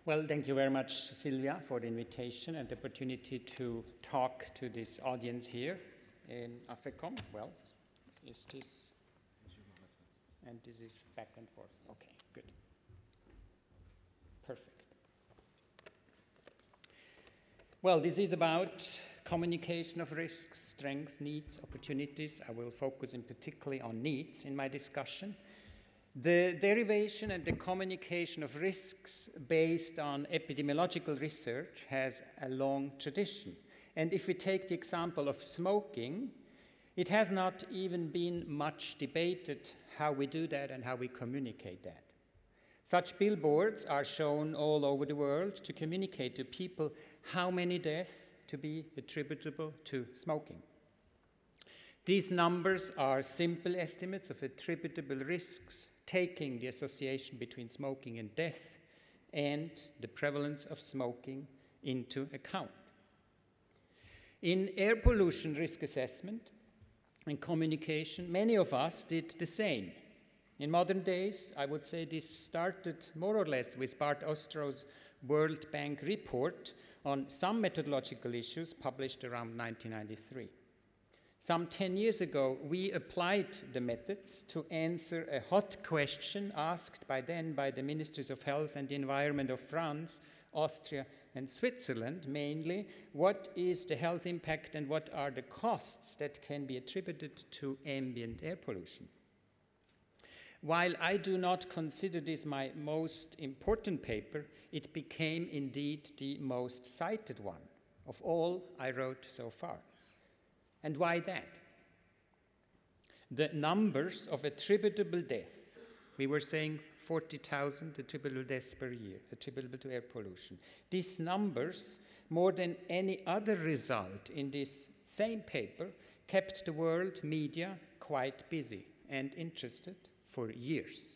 Well, thank you very much, Sylvia, for the invitation and the opportunity to talk to this audience here in AFECOM. Well, is this, and this is back and forth. Okay, good. Perfect. Well, this is about communication of risks, strengths, needs, opportunities. I will focus in particularly on needs in my discussion. The derivation and the communication of risks based on epidemiological research has a long tradition. And if we take the example of smoking, it has not even been much debated how we do that and how we communicate that. Such billboards are shown all over the world to communicate to people how many deaths to be attributable to smoking. These numbers are simple estimates of attributable risks, taking the association between smoking and death and the prevalence of smoking into account. In air pollution risk assessment and communication, many of us did the same. In modern days, I would say this started more or less with Bart Ostro's World Bank report on some methodological issues published around 1993. Some 10 years ago, we applied the methods to answer a hot question asked by the Ministries of Health and the Environment of France, Austria, and Switzerland, mainly, what is the health impact and what are the costs that can be attributed to ambient air pollution? While I do not consider this my most important paper, it became indeed the most cited one of all I wrote so far. And why that? The numbers of attributable deaths, we were saying 40,000 attributable deaths per year, attributable to air pollution. These numbers, more than any other result in this same paper, kept the world media quite busy and interested for years.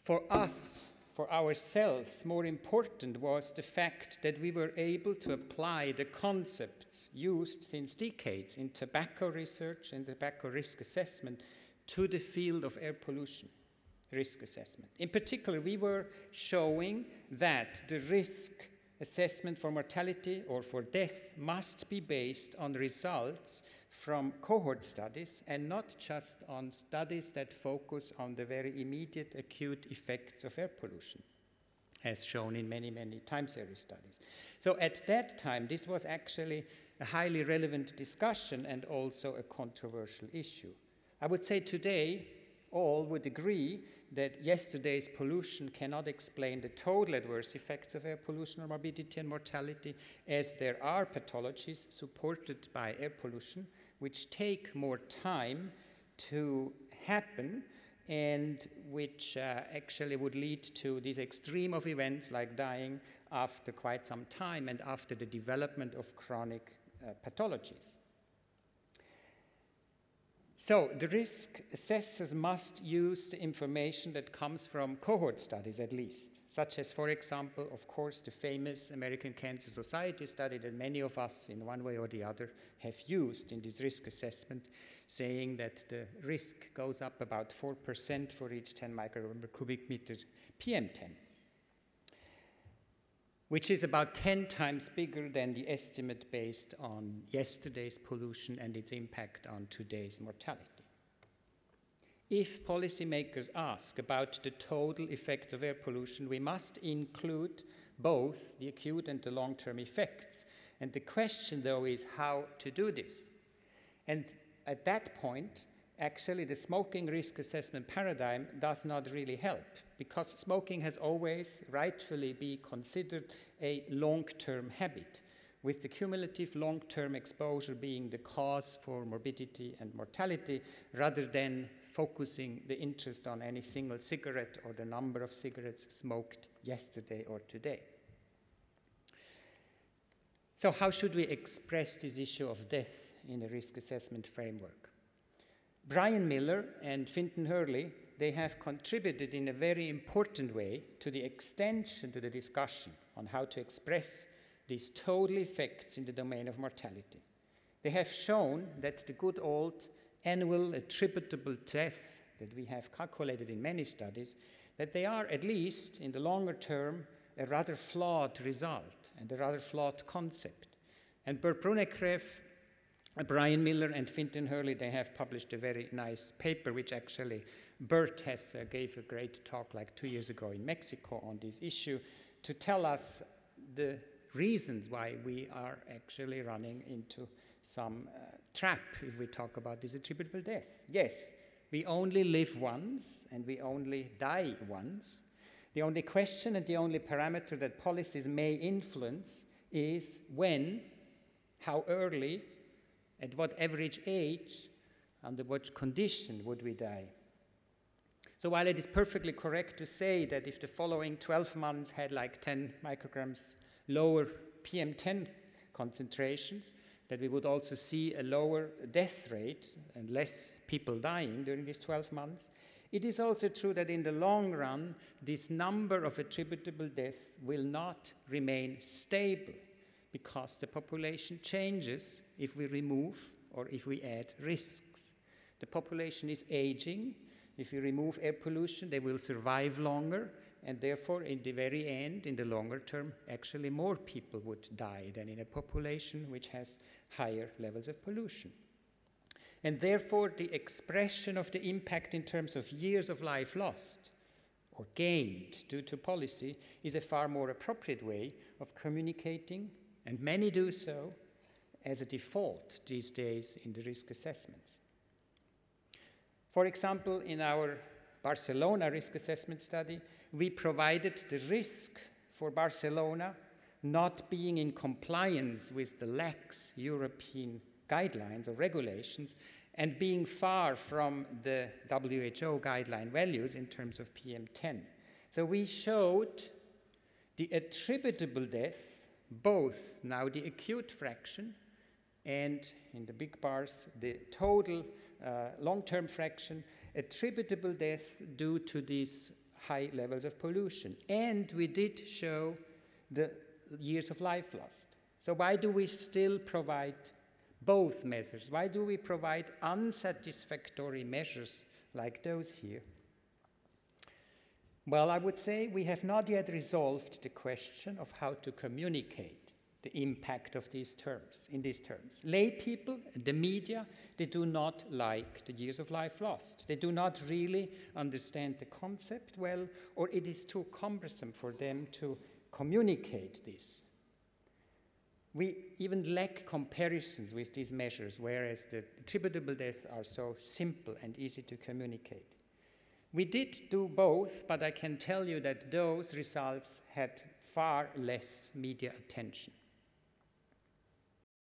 For us, for ourselves, more important was the fact that we were able to apply the concepts used since decades in tobacco research and tobacco risk assessment to the field of air pollution risk assessment. In particular, we were showing that the risk assessment for mortality or for death must be based on results from cohort studies and not just on studies that focus on the very immediate acute effects of air pollution, as shown in many, many time series studies. So at that time, this was actually a highly relevant discussion and also a controversial issue. I would say today, all would agree that yesterday's pollution cannot explain the total adverse effects of air pollution or morbidity and mortality, as there are pathologies supported by air pollution which take more time to happen and which actually would lead to this extreme of events like dying after quite some time and after the development of chronic pathologies. So the risk assessors must use the information that comes from cohort studies at least, such as, for example, of course, the famous American Cancer Society study that many of us in one way or the other have used in this risk assessment, saying that the risk goes up about 4% for each 10 microgram per cubic meter PM10, which is about 10 times bigger than the estimate based on yesterday's pollution and its impact on today's mortality. If policymakers ask about the total effect of air pollution, we must include both the acute and the long-term effects. And the question, though, is how to do this. And at that point, actually, the smoking risk assessment paradigm does not really help, because smoking has always rightfully been considered a long-term habit, with the cumulative long-term exposure being the cause for morbidity and mortality, rather than focusing the interest on any single cigarette or the number of cigarettes smoked yesterday or today. So how should we express this issue of death in a risk assessment framework? Brian Miller and Fintan Hurley, they have contributed in a very important way to the extension to the discussion on how to express these total effects in the domain of mortality. They have shown that the good old annual attributable death that we have calculated in many studies that they are, at least in the longer term, a rather flawed result and a rather flawed concept. And Bert Brunekreef, Brian Miller, and Fintan Hurley, they have published a very nice paper, which actually Bert has gave a great talk like 2 years ago in Mexico on this issue, to tell us the reasons why we are actually running into some trap if we talk about this attributable death. Yes, we only live once and we only die once. The only question and the only parameter that policies may influence is when, how early, at what average age, under what condition would we die. So while it is perfectly correct to say that if the following 12 months had like 10 micrograms lower PM10 concentrations, that we would also see a lower death rate and less people dying during these 12 months, it is also true that in the long run, this number of attributable deaths will not remain stable because the population changes if we remove or if we add risks. The population is aging. If you remove air pollution, they will survive longer, and therefore, in the very end, in the longer term, actually more people would die than in a population which has higher levels of pollution. And therefore, the expression of the impact in terms of years of life lost or gained due to policy is a far more appropriate way of communicating, and many do so as a default these days in the risk assessments. For example, in our Barcelona risk assessment study, we provided the risk for Barcelona not being in compliance with the lax European guidelines or regulations and being far from the WHO guideline values in terms of PM10. So we showed the attributable death, both now the acute fraction and in the big bars the total long-term fraction, attributable death due to these high levels of pollution. And we did show the years of life lost. So why do we still provide both measures? Why do we provide unsatisfactory measures like those here? Well, I would say we have not yet resolved the question of how to communicate the impact of these terms, in these terms. Lay people, the media, they do not like the years of life lost. They do not really understand the concept well, or it is too cumbersome for them to communicate this. We even lack comparisons with these measures, whereas the attributable deaths are so simple and easy to communicate. We did do both, but I can tell you that those results had far less media attention.